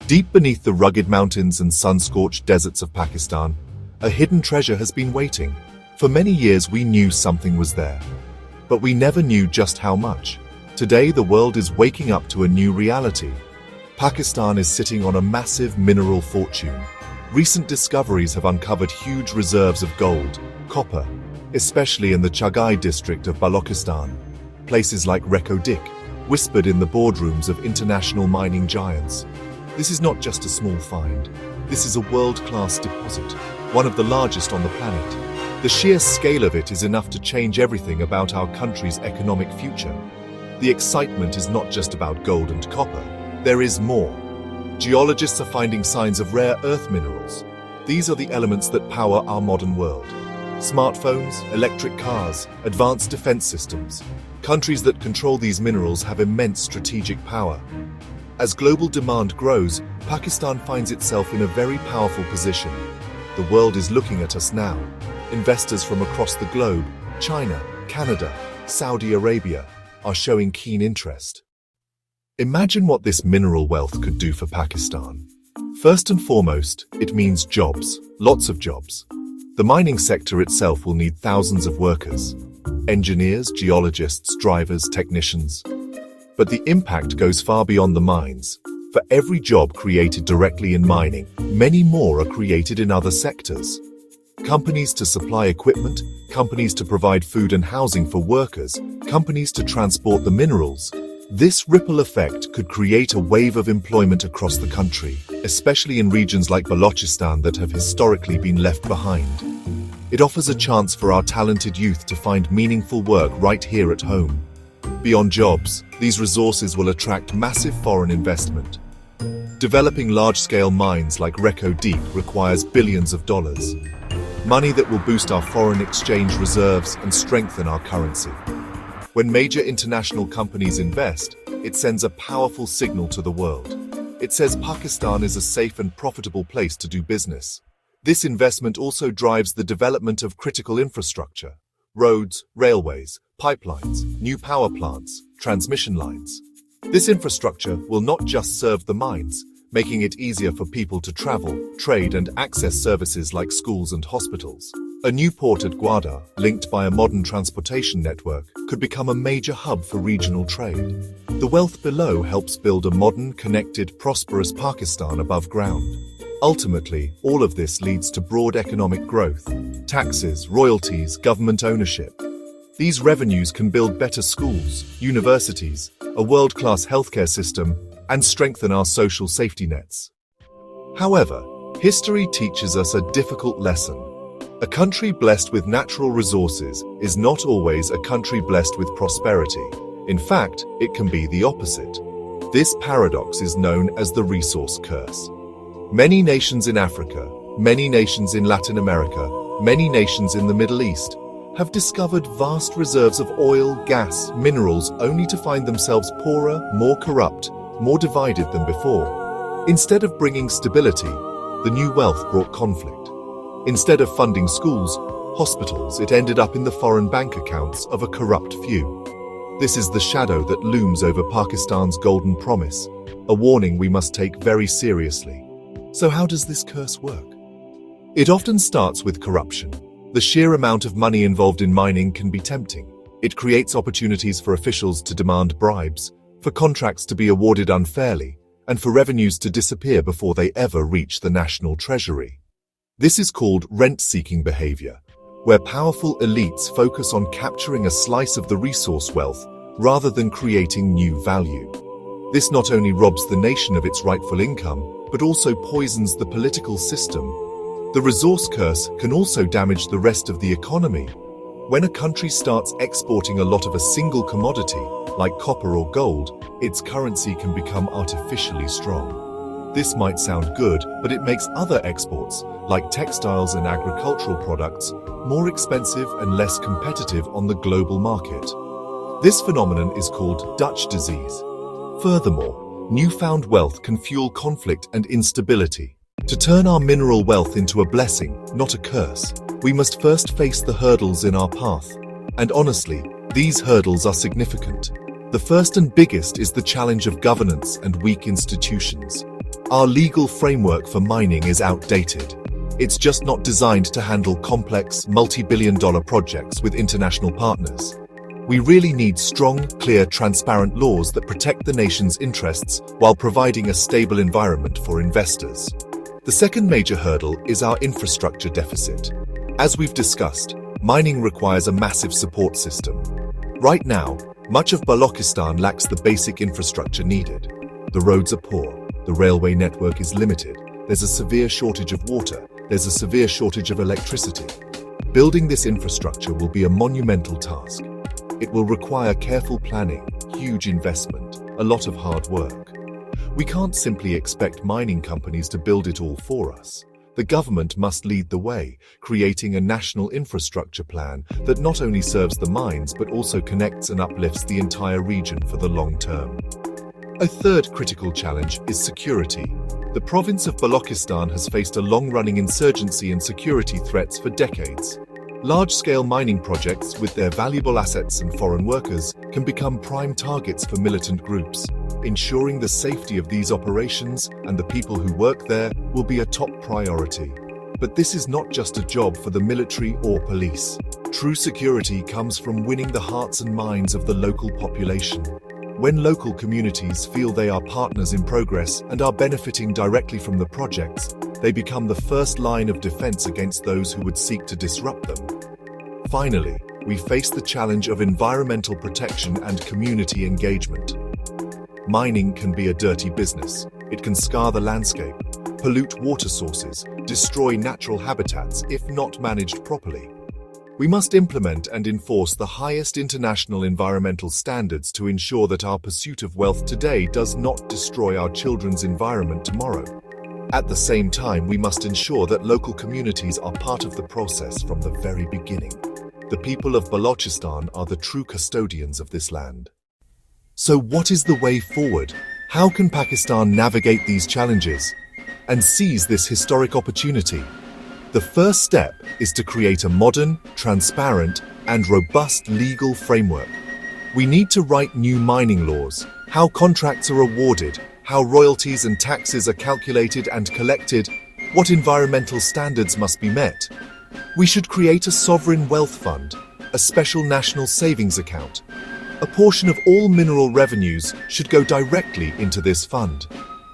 Deep beneath the rugged mountains and sun-scorched deserts of Pakistan, a hidden treasure has been waiting. For many years we knew something was there, but we never knew just how much. Today the world is waking up to a new reality. Pakistan is sitting on a massive mineral fortune. Recent discoveries have uncovered huge reserves of gold, copper, especially in the Chagai district of Balochistan. Places like Reko Diq, whispered in the boardrooms of international mining giants. This is not just a small find. This is a world-class deposit, one of the largest on the planet. The sheer scale of it is enough to change everything about our country's economic future. The excitement is not just about gold and copper. There is more. Geologists are finding signs of rare earth minerals. These are the elements that power our modern world. Smartphones, electric cars, advanced defense systems. Countries that control these minerals have immense strategic power. As global demand grows, Pakistan finds itself in a very powerful position. The world is looking at us now. Investors from across the globe, China, Canada, Saudi Arabia, are showing keen interest. Imagine what this mineral wealth could do for Pakistan. First and foremost, it means jobs, lots of jobs. The mining sector itself will need thousands of workers. Engineers, geologists, drivers, technicians. But the impact goes far beyond the mines. For every job created directly in mining, many more are created in other sectors. Companies to supply equipment, companies to provide food and housing for workers, companies to transport the minerals. This ripple effect could create a wave of employment across the country, especially in regions like Balochistan that have historically been left behind. It offers a chance for our talented youth to find meaningful work right here at home. Beyond jobs, these resources will attract massive foreign investment. Developing large-scale mines like Reko Diq requires billions of dollars. Money that will boost our foreign exchange reserves and strengthen our currency. When major international companies invest, it sends a powerful signal to the world. It says Pakistan is a safe and profitable place to do business. This investment also drives the development of critical infrastructure: roads, railways, pipelines, new power plants, transmission lines. This infrastructure will not just serve the mines, making it easier for people to travel, trade and access services like schools and hospitals. A new port at Gwadar, linked by a modern transportation network, could become a major hub for regional trade. The wealth below helps build a modern, connected, prosperous Pakistan above ground. Ultimately, all of this leads to broad economic growth, taxes, royalties, government ownership. These revenues can build better schools, universities, a world-class healthcare system, and strengthen our social safety nets. However, history teaches us a difficult lesson. A country blessed with natural resources is not always a country blessed with prosperity. In fact, it can be the opposite. This paradox is known as the resource curse. Many nations in Africa, many nations in Latin America, many nations in the Middle East have discovered vast reserves of oil, gas, minerals only to find themselves poorer, more corrupt, more divided than before. Instead of bringing stability, the new wealth brought conflict. Instead of funding schools, hospitals, it ended up in the foreign bank accounts of a corrupt few. This is the shadow that looms over Pakistan's golden promise, a warning we must take very seriously. So how does this curse work? It often starts with corruption. The sheer amount of money involved in mining can be tempting. It creates opportunities for officials to demand bribes, for contracts to be awarded unfairly, and for revenues to disappear before they ever reach the national treasury. This is called rent-seeking behavior, where powerful elites focus on capturing a slice of the resource wealth rather than creating new value. This not only robs the nation of its rightful income, but also poisons the political system. The resource curse can also damage the rest of the economy. When a country starts exporting a lot of a single commodity, like copper or gold, its currency can become artificially strong. This might sound good, but it makes other exports, like textiles and agricultural products, more expensive and less competitive on the global market. This phenomenon is called Dutch disease. Furthermore, newfound wealth can fuel conflict and instability. To turn our mineral wealth into a blessing, not a curse, we must first face the hurdles in our path. And honestly, these hurdles are significant. The first and biggest is the challenge of governance and weak institutions. Our legal framework for mining is outdated. It's just not designed to handle complex, multi-billion-dollar projects with international partners. We really need strong, clear, transparent laws that protect the nation's interests while providing a stable environment for investors. The second major hurdle is our infrastructure deficit. As we've discussed, mining requires a massive support system. Right now, much of Balochistan lacks the basic infrastructure needed. The roads are poor, the railway network is limited, there's a severe shortage of water, there's a severe shortage of electricity. Building this infrastructure will be a monumental task. It will require careful planning, huge investment, a lot of hard work. We can't simply expect mining companies to build it all for us. The government must lead the way, creating a national infrastructure plan that not only serves the mines but also connects and uplifts the entire region for the long term. A third critical challenge is security. The province of Balochistan has faced a long-running insurgency and security threats for decades. Large-scale mining projects with their valuable assets and foreign workers can become prime targets for militant groups. Ensuring the safety of these operations and the people who work there will be a top priority. But this is not just a job for the military or police. True security comes from winning the hearts and minds of the local population. When local communities feel they are partners in progress and are benefiting directly from the projects, they become the first line of defense against those who would seek to disrupt them. Finally, we face the challenge of environmental protection and community engagement. Mining can be a dirty business. It can scar the landscape, pollute water sources, destroy natural habitats if not managed properly. We must implement and enforce the highest international environmental standards to ensure that our pursuit of wealth today does not destroy our children's environment tomorrow. At the same time, we must ensure that local communities are part of the process from the very beginning. The people of Balochistan are the true custodians of this land. So what is the way forward? How can Pakistan navigate these challenges and seize this historic opportunity? The first step is to create a modern, transparent, and robust legal framework. We need to write new mining laws, how contracts are awarded, how royalties and taxes are calculated and collected, what environmental standards must be met. We should create a sovereign wealth fund, a special national savings account. A portion of all mineral revenues should go directly into this fund.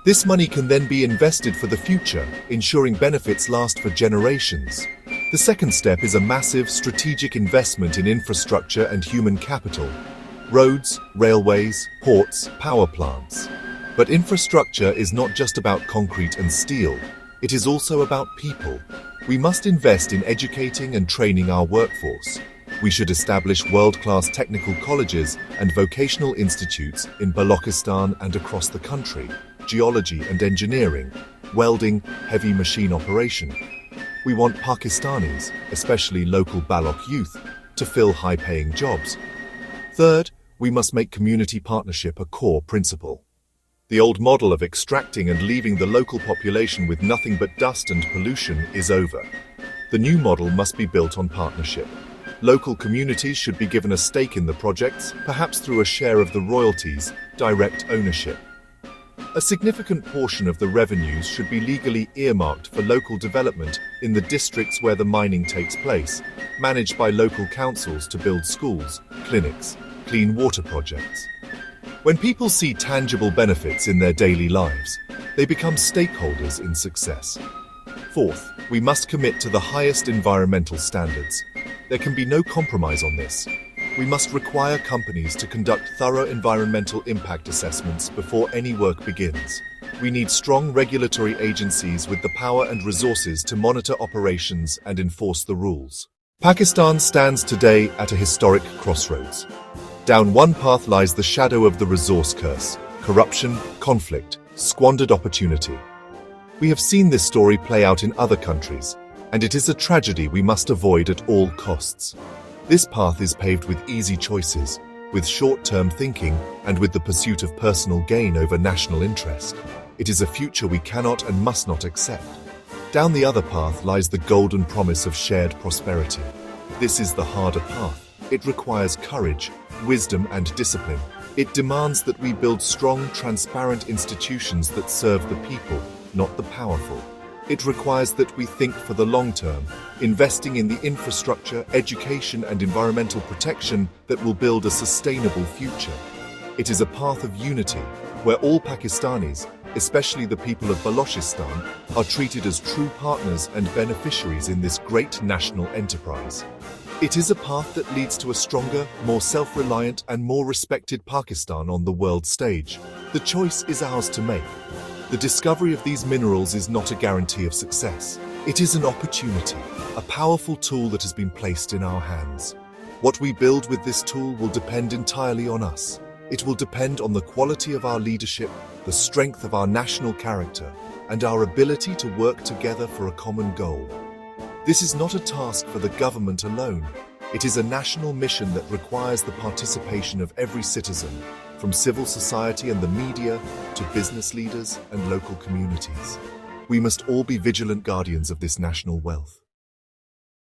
This money can then be invested for the future, ensuring benefits last for generations. The second step is a massive strategic investment in infrastructure and human capital. Roads, railways, ports, power plants. But infrastructure is not just about concrete and steel. It is also about people. We must invest in educating and training our workforce. We should establish world-class technical colleges and vocational institutes in Balochistan and across the country. Geology and engineering, welding, heavy machine operation. We want Pakistanis, especially local Baloch youth, to fill high-paying jobs. Third, we must make community partnership a core principle. The old model of extracting and leaving the local population with nothing but dust and pollution is over. The new model must be built on partnership. Local communities should be given a stake in the projects, perhaps through a share of the royalties, direct ownership. A significant portion of the revenues should be legally earmarked for local development in the districts where the mining takes place, managed by local councils to build schools, clinics, clean water projects. When people see tangible benefits in their daily lives, they become stakeholders in success. Fourth, we must commit to the highest environmental standards. There can be no compromise on this. We must require companies to conduct thorough environmental impact assessments before any work begins. We need strong regulatory agencies with the power and resources to monitor operations and enforce the rules. Pakistan stands today at a historic crossroads. Down one path lies the shadow of the resource curse: corruption, conflict, squandered opportunity. We have seen this story play out in other countries, and it is a tragedy we must avoid at all costs. This path is paved with easy choices, with short-term thinking, and with the pursuit of personal gain over national interest. It is a future we cannot and must not accept. Down the other path lies the golden promise of shared prosperity. This is the harder path. It requires courage, wisdom, and discipline, It demands that we build strong, transparent institutions that serve the people, not the powerful. It requires that we think for the long term, investing in the infrastructure, education, and environmental protection that will build a sustainable future. It is a path of unity, where all Pakistanis, especially the people of Balochistan, are treated as true partners and beneficiaries in this great national enterprise. It is a path that leads to a stronger, more self-reliant, and more respected Pakistan on the world stage. The choice is ours to make. The discovery of these minerals is not a guarantee of success. It is an opportunity, a powerful tool that has been placed in our hands. What we build with this tool will depend entirely on us. It will depend on the quality of our leadership, the strength of our national character, and our ability to work together for a common goal. This is not a task for the government alone. It is a national mission that requires the participation of every citizen, from civil society and the media to business leaders and local communities. We must all be vigilant guardians of this national wealth.